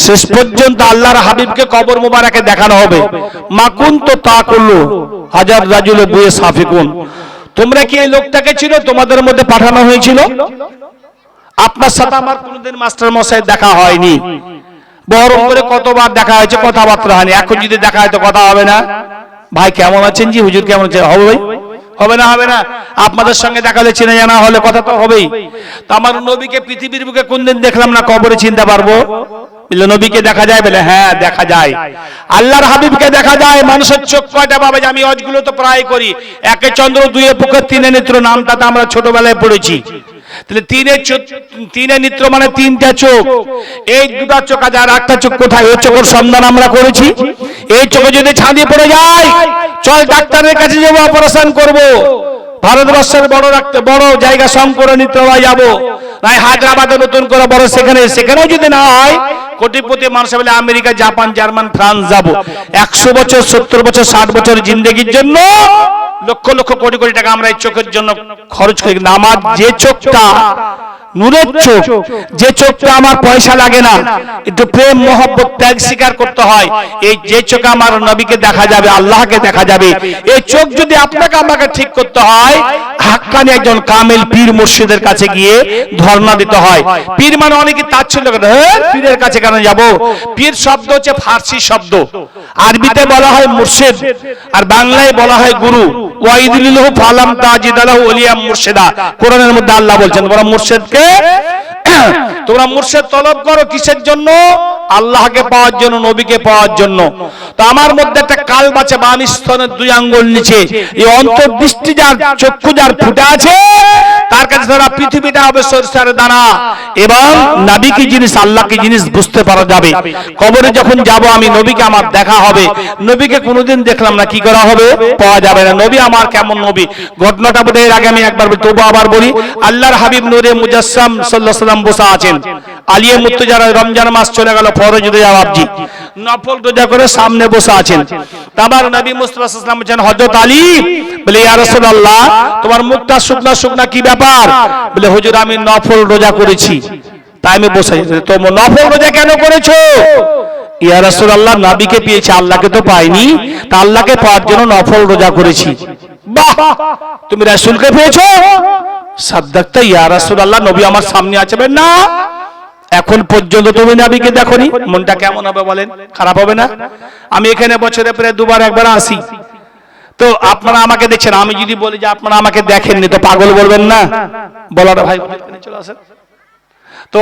শেষ পর্যন্ত আল্লাহর হাবিবকে কবর মুবারকে দেখানো হবে। মাকুন তো তা করলো হাজার রাজুল বুয়ে সাফিকুন। তোমরা কি এই লোকটাকে ছিল? তোমাদের মধ্যে পাঠানো হয়েছিল। আপনার সাথে আমার কোনদিন মাস্টার মশাই দেখা হয়নি, বহরম করে কতবার দেখা হয়েছে, কথাবার্তা হয়নি। এখন যদি দেখা হয় তো কথা হবে না? ভাই কেমন আছেন? জি হুজুর কেমন আছেন? হবে ভাই, হবে না? হবে না? আপনাদের সঙ্গে দেখা হলে, চেনা জানা হলে কথা তো হবেই। তো আমার নবীকে পৃথিবীর বুকে কোনদিন দেখলাম না, কবরে চিনতে পারবো? বলে, নবীকে দেখা যায়? বলে, হ্যাঁ দেখা যায়। আল্লাহর হাবিবকে দেখা যায়। মানুষের চোখ কয়টা পাবে? যে আমি অজগুলো তো প্রায় করি, একে চন্দ্র, দুয়ে পুকুর, তিনে নেত্র, নামটা তো আমরা ছোটবেলায় পড়েছি। তাহলে তিনে নেত্র মানে তিনটা চোখ। এই দুটা চোখ আছে, আর একটা চোখ কোথায়? ওই চোখের সন্ধান আমরা করেছি। এই চোখে যদি ছাঁদি পড়ে যায়, চল ডাক্তারের কাছে যাবো, অপারেশন করব। ভারতবর্ষের বড় জায়গা শঙ্কর নেত্রালয় যাবো, নাই হায়দ্রাবাদে নতুন করে বড়, সেখানেও যদি না হয়, কোটিপতি মানুষ বলে আমেরিকা, জাপান, জার্মান, ফ্রান্স যাবো। 100 বছর, 70 বছর, 60 বছর জিন্দেগির জন্য লক্ষ লক্ষ কোটি কোটি টাকা আমরা এই চোখের জন্য খরচ করি। কিন্তু আমার যে চোখটা নূরের চোখ, যে চোখটা আমার পয়সা লাগে না, একটু প্রেম মহব্বত ত্যাগ স্বীকার করতে হয়, এই যে চোখে আমার নবীকে দেখা যাবে, আল্লাহকে দেখা যাবে, এই চোখ যদি আপনাকে আমাকে ঠিক করতে হয়, হাক্কানি একজন কামেল পীর মুর্শিদের কাছে গিয়ে ধর্ণা দিতে হয়। পীর মানে অনেকে তাচ্ছিল্য করে, পীরের কাছে কেন যাব? পীর শব্দ হচ্ছে ফার্সি শব্দ, আরবিতে বলা হয় মুর্শিদ, আর বাংলায় বলা হয় গুরু। ওয়াইদুলিল্লাহু ফালাম তাজিদালাহু ওলিয়াম মুর্শিদা। কোরআনের মধ্যে আল্লাহ বলছেন, তোমরা মুর্শিদকে, তোমরা মুর্শিদ তলব করো কিসের জন্য? আল্লাহকে পাওয়ার জন্য, নবীকে পাওয়ার জন্য। তো আমার মধ্যে একটা কাল বাঁচে, বাম স্তনের 2 আঙ্গুল নিচে, এই অন্তর্দৃষ্টি যার, চক্ষু যার ফুটে আছে, তার কাছে ধরা পৃথিবীটা হবে সরষের দানা, এবং নবী কি জিনিস, আল্লাহ কি জিনিস বুঝতে পারা যাবে। কবরে যখন যাব আমি, নবীকে আমার দেখা হবে। নবীকে কোনোদিন দেখলাম না, কি করা হবে? পাওয়া যাবে না। নবী আমার কেমন নবী, ঘটনাটা বোধ এর আগে আমি একবার তবু আবার বলি। আল্লাহর হাবিব নূরে মুজাসসাম সাল্লাল্লাহু আলাইহি ওয়াসাল্লাম বসা আছেন। আলিয়ে মুর্তজা, রমজান মাস চলে গেল, ফরজ রোজা বাবজি নফল রোজা করে সামনে বসে আছেন। আমার নবী মুস্তাফা সাল্লাল্লাহু আলাইহি ওয়াসাল্লাম বলেন, হযরত আলী, বলে ইয়া রাসূলুল্লাহ, তোমার মুখটা শুকনা শুকনা, কি ব্যাপার? বলে, হুজুর আমি নফল রোজা করেছি, তাই আমি বসে। তো নফল রোজা কেন করেছো? ইয়া রাসূলুল্লাহ, নবীকে পেয়েছি, আল্লাহকে তো পাইনি, তা আল্লাহকে পাওয়ার জন্য নফল রোজা করেছি। বাহ, তুমি রাসূলকে পেয়েছো? সাদ্দাকতা ইয়া রাসূলুল্লাহ, নবী আমার সামনে আছেন না, এখন পর্যন্ত তুমি নবীকে দেখোনি, মনটা কেমন হবে বলেন? খারাপ হবে না? আমি এখানে বছরে প্রায় দুবার একবার আসি, তো আপনারা আমাকে দেখছেন, আমি যদি বলি যে আপনারা আমাকে দেখেননি তো পাগল বলবেন না? বলাটা ভাই চলে আসেন, তো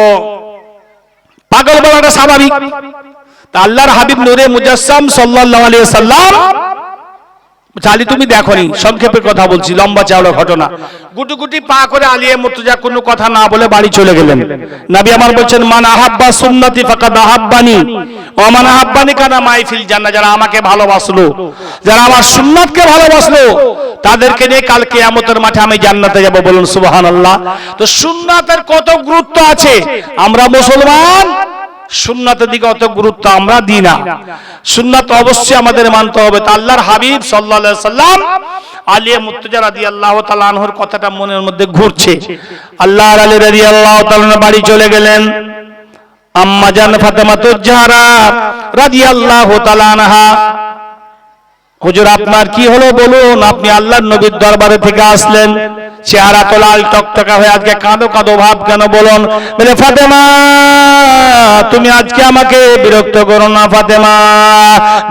পাগল বলাটা স্বাভাবিক। তা আল্লাহর হাবিব নূরে মুজাসসাম সাল্লাল্লাহু আলাইহি ওয়াসাল্লাম, চালি তুমি দেখোনি, সংক্ষেপে কথা বলছি, লম্বা চওড়া ঘটনা। গুটি পা করে আলিয়ে মুর্তজা কোনো কথা না বলে বাড়ি চলে গেলেন। নবী আমার বলছেন, মান আহাব্বা সুন্নতি ফাকাদ আহাব্বানি ওয়া মান আহাব্বানি কানা মাই ফিল জান্নাহ। যারা আমাকে ভালোবাসলো, যারা আমার সুন্নাতকে ভালোবাসলো, তাদেরকে নিয়ে কাল কিয়ামতের মাঠে আমি জান্নাতে যাব। বলুন সুবহানাল্লাহ। তো সুন্নাতের কত গুরুত্ব আছে, আমরা মুসলমান সুন্নাতের দিকে অত গুরুত্ব আমরা দিই না। সুন্নাত অবশ্যই আমাদের মানতে হবে। তা আল্লাহর হাবিব সাল্লাল্লাহু আলাইহি সাল্লাম আলিয়া মুর্তজা রাদিয়াল্লাহু তাআলা আনহুর কথাটা মনের মধ্যে ঘুরছে। আল্লাহর আলী রাদিয়াল্লাহু তাআলা বাড়ি চলে গেলেন। আম্মা জান ফাতেমাতুজ জাহরা রাদিয়াল্লাহু তাআলা আনহা, হুজুর আপনার কি হলো বলুন, আপনি আল্লাহর নবীর দরবারে থেকে আসলেন, চেহারা তো লাল টকটকা হয়ে, আজকে কাঁদো কাঁদো ভাব কেন বলুন? বলে, ফাতেমা তুমি আজকে আমাকে বিরক্ত করো না ফাতেমা।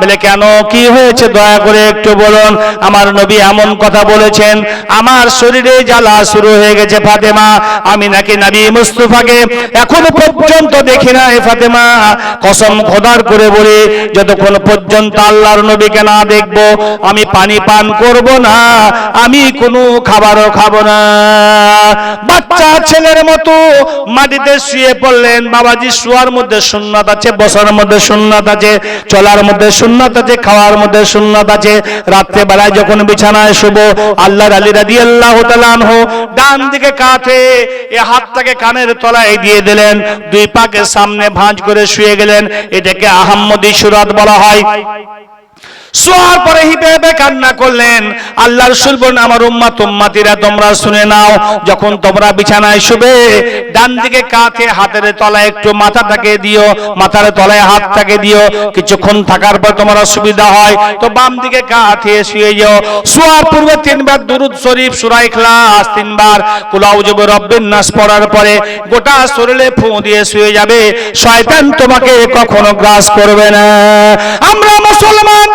বলে, কেন কি হয়েছে দয়া করে একটু বলুন। আমার নবী এমন কথা বলেছেন, আমার শরীরে জ্বালা শুরু হয়ে গেছে ফাতেমা, আমি নাকি নবী মুস্তাফাকে এখনো পর্যন্ত দেখি না ফাতেমা। কসম খোদার করে বলি, যতক্ষণ পর্যন্ত আল্লাহর নবীকে না দেখবো আমি পানি পান করব না, আমি কোনো খাবারও খাবো না। বাচ্চা ছেলের মতো মাটিতে শুয়ে পড়লেন। বাবাজি, শোয়ার মধ্যে সুন্নাত আছে, বসার মধ্যে সুন্নাত আছে, চলার মধ্যে সুন্নাত আছে, খাওয়ার মধ্যে সুন্নাত আছে। রাত্রে বেলায় যখন বিছানায় শুবো, আল্লাহর আলী রাদিয়াল্লাহু তাআলা আনহু ডান দিকে কাঁধে এ হাতটাকে কানের তলায় দিয়ে দিলেন, দুই পাকে সামনে ভাঁজ করে শুয়ে গেলেন। এটাকে আহম্মদী সুরাত বলা হয়। শোয়ার পরে হিপে হিপে কান্না করলেন। আল্লাহর রাসূল বলেন, আমার উম্মত উম্মতিরা তোমরা শুনে নাও, যখন তোমরা বিছানায় শুবে ডান দিকে কাঁধে হাতের তলায় একটু মাথাটাকে দিও, মাথার তলায় হাতটাকে দিও। কিছুক্ষণ থাকার পর তোমার অসুবিধা হয় তো বাম দিকে কাঁধে শুয়ে যাও। শোয়ার পূর্বে 3 বার দুরূদ শরীফ, সূরা ইখলাস 3 বার, কুল আউযু বিরাব্বিন নাস পড়ার পরে গোটা শরীরে ফু দিয়ে শুয়ে যাবে। শয়তান তোমাকে কখনো গ্রাস করবে না। আমরা মুসলমান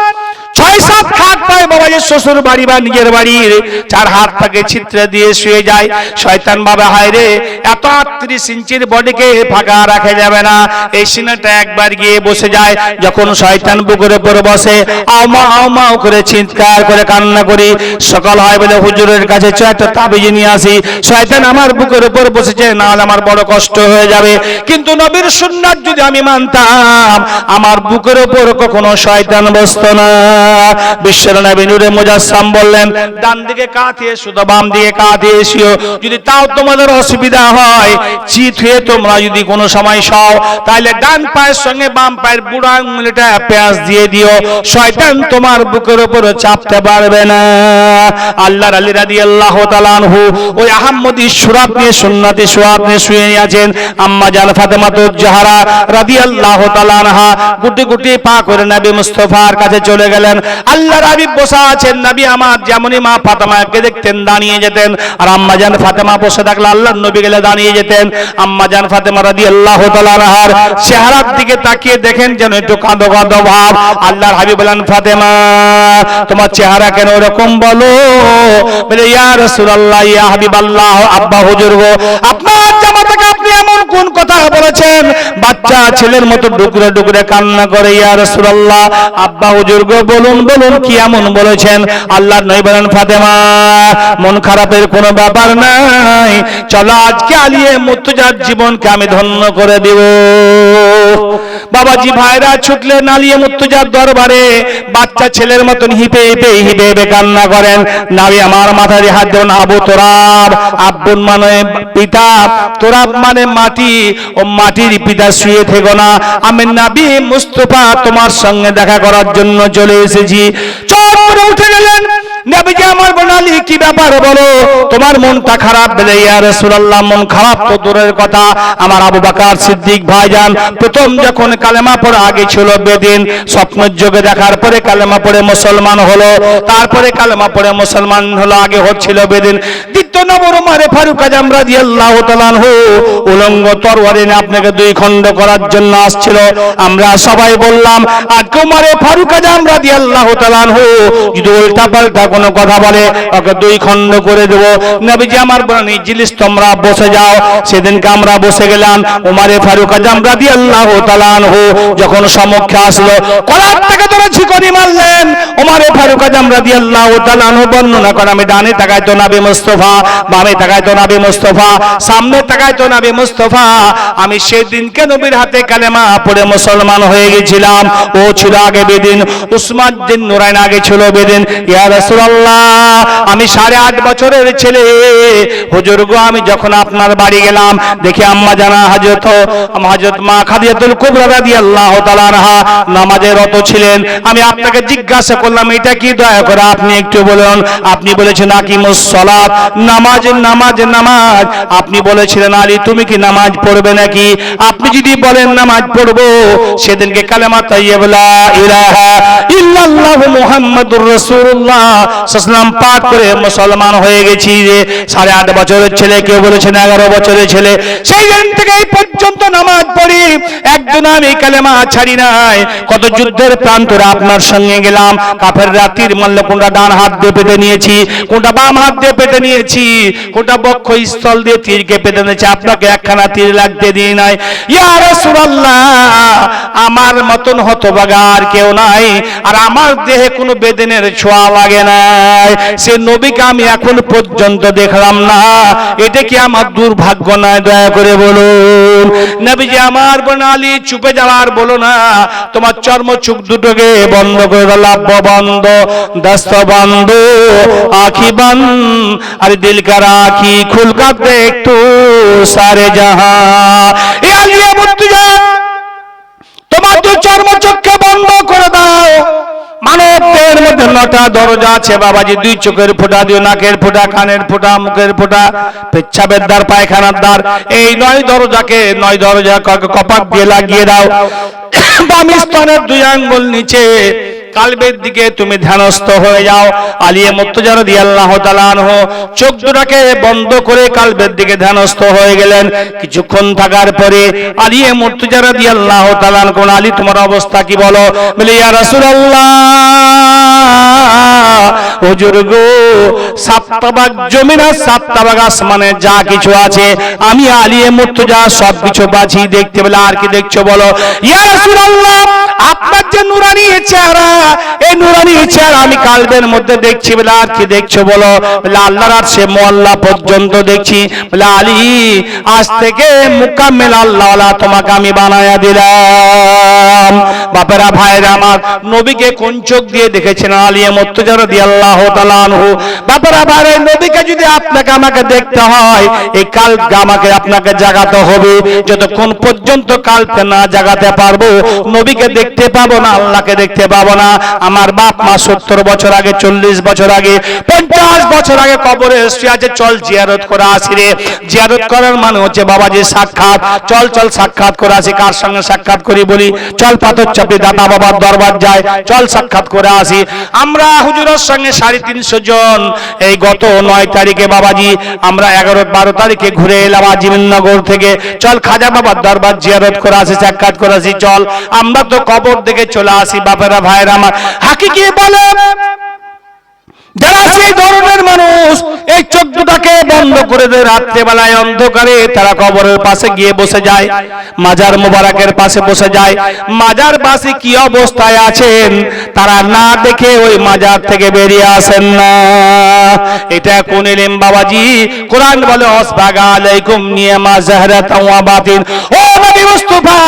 6-7 খাট পায় বাবাজি, শ্বশুর বাড়ি বা নিজের বাড়ির 4 হাত পাকে ছিদ্র দিয়ে শুয়ে যায়। শয়তান বাবা, হায় রে, এত 38 ইঞ্চির বডিকে ফাঁকা রাখা যাবে না। এই সিনাটা একবার গিয়ে বসে যায়। যখন শয়তান বুকের উপর বসে, আওমা আওমা করে চিৎকার করে কান্না করি। সকাল হয় বলে হুজুরের কাছে একটা তাবিজ নিয়ে আসি। শয়তান আমার বুকের উপর বসেছে, না হলে আমার বড় কষ্ট হয়ে যাবে। কিন্তু নবীর সুন্নাত যদি আমি মানতাম, আমার বুকের উপর কখনো শয়তান বসতো না। বিশ্বর নবী নূরে মুজাসসাম বললেন, ডান দিকে কাঁধে শুধু বাম দিকে কাঁধে এসিও। যদি তাও তোমাদের অসুবিধা হয়, চিত হয়ে তোমরা যদি কোনো সময় শও, তাহলে ডান পায়ের সঙ্গে বাম পায়ের বুড়ো আঙুলটা পেঁয়াজ দিয়ে দিও। শয়তান তোমার বুকের উপর চাপতে পারবে না। আল্লাহর আলী রাদিয়াল্লাহু তাআলা আনহু ওই আহম্মদী সুরাত নিয়ে, সুন্নতি সুরাত নিয়ে শুয়ে আছেন। আম্মা জান ফাতেমাতুজ জাহরা রাদিয়াল্লাহু তাআলা আনহা গুটি গুটি পা করে নবী মুস্তাফার কাছে চলে গেলেন। আল্লাহর হাবিব বসা আছেন। নবী আমার যেমনই মা ফাতেমাকে দেখতেন দাঁড়িয়ে যেতেন, আর আম্মা জান ফাতেমা বসে থাকলে আল্লাহর নবী গেলে দাঁড়িয়ে যেতেন। আম্মা জান ফাতেমা রাদিয়াল্লাহু তাআলা আনহার চেহারার দিকে তাকিয়ে দেখেন যেন একটু কাঁদো কাঁদো ভাব। আল্লাহর হাবিব বলেন, ফাতেমা তোমার চেহারা কেন এরকম বলো? বলে, ইয়া রাসূলুল্লাহ, ইয়া হাবিবাল্লাহ, আব্বা হুজুর গো, আপনার জামাতাকে আপনি এমন কোন কথা বলেছেন? বাচ্চা ছেলের মতো ডুকরে ডুকরে কান্না করে, ইয়া রাসূলুল্লাহ, আব্বা হুজুর গো, বলুন বলুন কি এমন বলেছেন? আল্লাহর নবী বলেন, ফাতেমা মন খারাপের কোনো ব্যাপার নাই, চলো আজকে আলিয়ে মুর্তজার জীবনকে আমি ধন্য করে দেব। বাবাজি ভাইরা ছুটলেন আলিয়ে মুর্তজার দরবারে। বাচ্চা ছেলের মতন হিপে হিপে হিপে হিপে কান্না করেন। নবী আমার মাথায় হাত দেন, আবু তোরাব, আব্বুন মানে পিতা, তোরাব মানে মাটি, ও মাটির পিতা শুয়ে থেকো না, আমি নবী মুস্তাফা তোমার সঙ্গে দেখা করার জন্য চলে এসেছি। চট করে উঠে গেলেন। নবীজি আমার বনালি কি ব্যাপার বলো, তোমার মনটা খারাপ বলে? ইয়া রাসূলুল্লাহ, মন খারাপ তো দূরের কথা, আমার আবু বকর সিদ্দিক ভাইজান প্রথম যখন কালেমা পড়ে আগে ছিল বেদিন, স্বপ্নের যোগে দেখার পরে কালেমা পড়ে মুসলমান হলো, তারপরে কালেমা পড়ে মুসলমান হলো, আগে হচ্ছিল বেদিন। দ্বিতীয় নম্বর ওমর ফারুক আজম রাদিয়াল্লাহু তাআলা আনহু উলঙ্গ তরবারি নিয়ে আপনাকে দুই খণ্ড করার জন্য আসছিল। আমরা সবাই বললাম আজকে ওমর ফারুক আজম রাদিয়াল্লাহু তাআলা আনহু যদি উল্টা পাল্টা কোনো কথা বলে ওকে দুই খণ্ড করে দেব। নবীজি আমার বলেন ইজলিস, তোমরা বসে যাও। সেদিনকে আমরা বসে গেলাম। ওমর ফারুক আজম রাদিয়াল্লাহু তাআলা আনহু যখন সম্মুখে আসলো, কলার থেকে ধরে ঝিকনি মারলেন। ওমর ফারুক আজম রাদিয়াল্লাহু তাআলা আনহু বর্ণনা করেন, আমি ডানে তাকাই তো নবী মুস্তাফা, বামে তাকাই তো নবী মুস্তাফা, সামনে তাকাই তো নবী মুস্তাফা। আমি সেদিনকে নবীর হাতে কালেমা পড়ে মুসলমান হয়ে গেছিলাম। ও ছিল আগে বেদিন, উসমান বিন নুরাইন আগে ছিল বেদিন। ইয়া রাসূলুল্লাহ, আমি 8.5 বছরের ছেলে, হুজুর গো, আমি যখন আপনার বাড়ি গেলাম দেখি আম্মা জানা হযরত মা খাদিজাতুল কুবরা রাদিয়াল্লাহু তাআলা আনহা নামাজে রত ছিলেন। আমি আপনাকে জিজ্ঞাসা করলাম এটা কি, দয়া করে আপনি একটু বলুন। আপনি বলেছেন আকিমুস সালাত, নামাজ নামাজ নামাজ। আপনি বলেছিলেন আলী তুমি কি নামাজ পড়বে নাকি? আপনি যদি বলেন নামাজ পড়বো, সেদিনকে কালেমা তাইয়্যিবা লা ইলাহা ইল্লাল্লাহু মুহাম্মাদুর রাসূলুল্লাহ সাল্লাল্লাহু পাঠ করে মুসলমান হয়ে গেছি। 8.5 বছরের ছেলে, কেউ বলেছেন 11 বছরের ছেলে। সেই দিন থেকে এই পর্যন্ত নামাজ পড়ি, একদিন আমি কালেমা ছাড়ি নাই। কত যুদ্ধের প্রান্তরে আপনার সঙ্গে গেলাম, কাফের রাতির মারল, কোনটা ডান হাত দিয়ে পেটে নিয়েছি, কোনটা বাম হাত দিয়ে পেটে নিয়েছি, কোনটা বক্ষ স্থল দিয়ে তীরকে পেটে নিয়েছি, আপনাকে একখানা তীর লাগতে দিই নাই। ইয়া রাসূলুল্লাহ, আমার মতন হতভাগা আর কেউ নাই, আর আমার দেহে কোনো বেদনের ছোঁয়া লাগে নাই। সে নবীকে আমি এখন পর্যন্ত দেখলাম না, এটা কি আমার দুর্ভাগ্য নয়? দয়া করে বলুন। নবীজি আমার বনালি চুপে যাওয়ার বলো না, তোমার চর্ম চুপ দুটোকে বন্ধ করে দাও, লাভ বন্ধ, দস্ত বন্ধ, আঁখি বন্ধ, আর দিল কা রাখি খুলকা দেখ তু সারে জাহাঁ। এ আলিয়া মুর্তজা, তোমার তো চর্ম চোখকে বন্ধ করে দাও। মানব দেহের মধ্যে 9টা দরজা আছে বাবাজি, 2 চোখের ফোঁটা, 2 নাকের ফোঁটা, কানের ফোঁটা, মুখের ফোঁটা, পেচ্ছাবের দ্বার, পায়খানার দ্বার। এই 9 দরজাকে 9 দরজা কপাট দিয়ে লাগিয়ে দাও। বাম স্তনের 2 আঙ্গুল নিচে কালবের দিকে তুমি ধ্যানস্থ হয়ে যাও। আলিয়ে মুর্তজা রাদিয়াল্লাহু তাআলা আনহু চোখ দুটাকে বন্ধ করে কালবের দিকে ধ্যানস্থ হয়ে গেলেন। কিছুক্ষণ থাকার পরে আলিয়ে মুর্তজা রাদিয়াল্লাহু তাআলা আনহু, আলী তোমার অবস্থা কি বলো? বলে ইয়া রাসূলুল্লাহ, হুজুর গো, 7টা ভাগ জমিন আর 7টা ভাগ আসমানে যা কিছু আছে আমি আলিয়ে মুর্তজা সবকিছু বাজি দেখতে। বলে আর কি দেখছো বলো? ইয়া রাসূলুল্লাহ, আপনার যে নুরানি চেহারা, এই নুরানি চেহারা আমি কালবের মধ্যে দেখছি। বলে আর কি দেখছো বলো? বলে আল্লাহর আরশে মুআল্লা পর্যন্ত দেখছি। বলে আলী, আজ থেকে মুকাম্মিল আল্লাহওয়ালা তোমাকে আমি বানায়া দিলাম। বাপেরা ভাইরা আমার, নবীকে কোন চোখ দিয়ে দেখেছেন? আলিয়ে মুর্তজা রাদিয়াল্লাহু তাআলা আনহু। বাপেরা ভাইরা, নবীকে যদি আপনাকে আমাকে দেখতে হয়, এই কালকে আমাকে আপনাকে জাগাতে হবে। যতক্ষণ পর্যন্ত কালকে না জাগাতে পারবো, নবীকে দেখতে পাবো না, আল্লাহকে দেখতে পাবো না। আমার বাপ মা 70 বছর আগে, 40 বছর আগে, 50 বছর আগে কবরে শুয়ে আছে, চল জিয়ারত করে আসি রে। জিয়ারত করার মানে হচ্ছে বাবাজি সাক্ষাৎ। চল চল সাক্ষাৎ করে আসি। কার সঙ্গে সাক্ষাৎ করি বলি? চল পাথর চাপি দাতা বাবার দরবার যায়, চল সাক্ষাৎ করে আসি। আমরা হুজুরের সঙ্গে 350 জন এই গত 9 তারিখে বাবাজি আমরা 11-12 তারিখে ঘুরে এলাম আজিমনগর থেকে। চল খাজা বাবার দরবার জিয়ারত করে আসি, সাক্ষাৎ করে আসি। চল আমরা তো কবর দেখে চলে আসি। বাপেরা ভাইরা আমার, হাকিকি বলে যারা সেই ধরনের মানুষ এই চোখ দুটাকে বন্ধ করে দেয়, রাত্রে বেলায় অন্ধকারে তারা কবরের পাশে গিয়ে বসে যায়, মাজার মোবারকের পাশে বসে যায়। মাজার পাশে কি অবস্থায় আছেন তারা না দেখে ওই মাজার থেকে বেরিয়ে আসেন না। এটা কোন ইলম বাবাজি? কোরআন বলে আসবাগা আলাইকুম নিয়ামা জাহরাতান ওয়া বাতিন। ও নবী মুস্তাফা,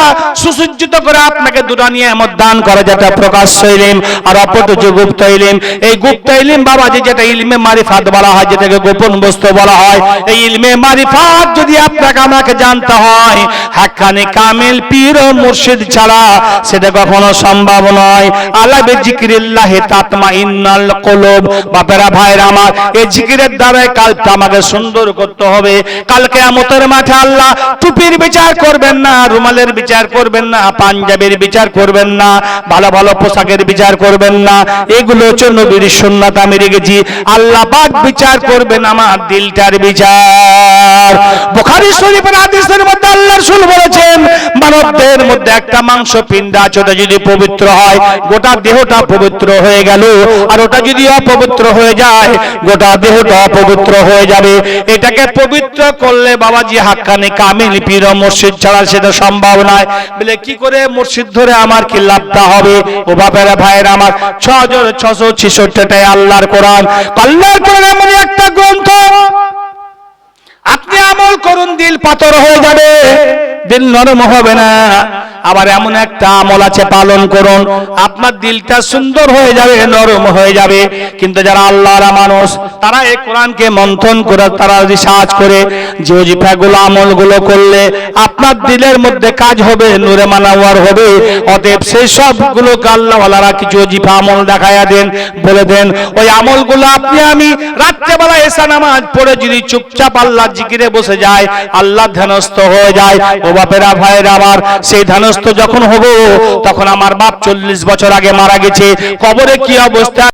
সুসজ্জিত করে আপনাকে দুটো নিয়ামত দান করে, যেটা প্রকাশ্য ইলম আর অপরত গুপ্ত ইলম। এই গুপ্ত ইলম বাবাজি যেটা ইলমে মারিফাত বলা হয়, যেটাকে গোপন বস্তু বলা হয়, এই ইলমে মারিফাত যদি আপনাকে আমাকে জানতে হয়, হাক্কানি কামিল পীর ও মুর্শিদ ছাড়া সেটা কখনো সম্ভব নয়। আলা বিজিক্রিল্লাহি তাতমাইন্নাল কুলুব। বাপেরা ভাইরা আমার, এই জিকিরের দ্বারা কালটা আমাকে সুন্দর করতে হবে। কাল কিয়ামতের মাঠে আল্লাহ টুপির বিচার করবেন না, রুমালের বিচার করবেন না, পাঞ্জাবির বিচার করবেন না, ভালো ভালো পোশাকের বিচার করবেন না। এগুলো হচ্ছে নবীর সুন্নাত, আমি রেখেছি। আল্লাহ পাক বিচার করবেন আমার দিলটার বিচার। বুখারী শরীফের হাদিসের মধ্যে আল্লাহ রাসূল বলেছেন, মানবদের মধ্যে একটা মাংস পিণ্ড আছে, ওটা যদি পবিত্র হয় গোটা দেহটা পবিত্র হয়ে গেল, আর ওটা যদি অপবিত্র হয়ে যায় গোটা দেহটা অপবিত্র হয়ে যাবে। এটাকে পবিত্র করলে বাবাজি হাক্কানি কামিল পীর ও মুর্শিদ ছাড়া সেটা সম্ভব নয়। বলে কি করে মুর্শিদ ধরে আমার কি লাভটা হবে? ও বাপেরা ভাইয়েরা আমার, 6666টাই আল্লাহর কোরআন। আল্লাহর কোরআন এমন একটা গ্রন্থ, আপনি আমল করুন দিল পাথর হয়ে যাবে, দিল নরম হবে না। আবার এমন একটা আমল আছে, পালন করুন, আপনার দিলটা সুন্দর হয়ে যাবে, নরম হয়ে যাবে। কিন্তু যারা আল্লাহর মানুষ, তারা এই কোরআনকে মন্থন করে, তারা রিসার্চ করে যে ওজিফাগুলো আমলগুলো করলে আপনার দিলের মধ্যে কাজ হবে, নূরে মানাওয়ার হবে। অতএব সেই সবগুলোকে আল্লাহওয়ালারা কিছু ওজিফা আমল দেখায়া দেন, বলে দেন ওই আমলগুলো আপনি আমি রাত্রেবেলা এসা নামাজ পড়ে যদি চুপচাপ আল্লাহ জিকিরে বসে যায়, আল্লাহ ধ্যানস্থ হয়ে যায়। ও বাপেরা ভাইরা আমার, সেই ধ্যানস্থ যখন হবো, তখন আমার বাপ 40 বছর আগে মারা গেছে, কবরে কি অবস্থা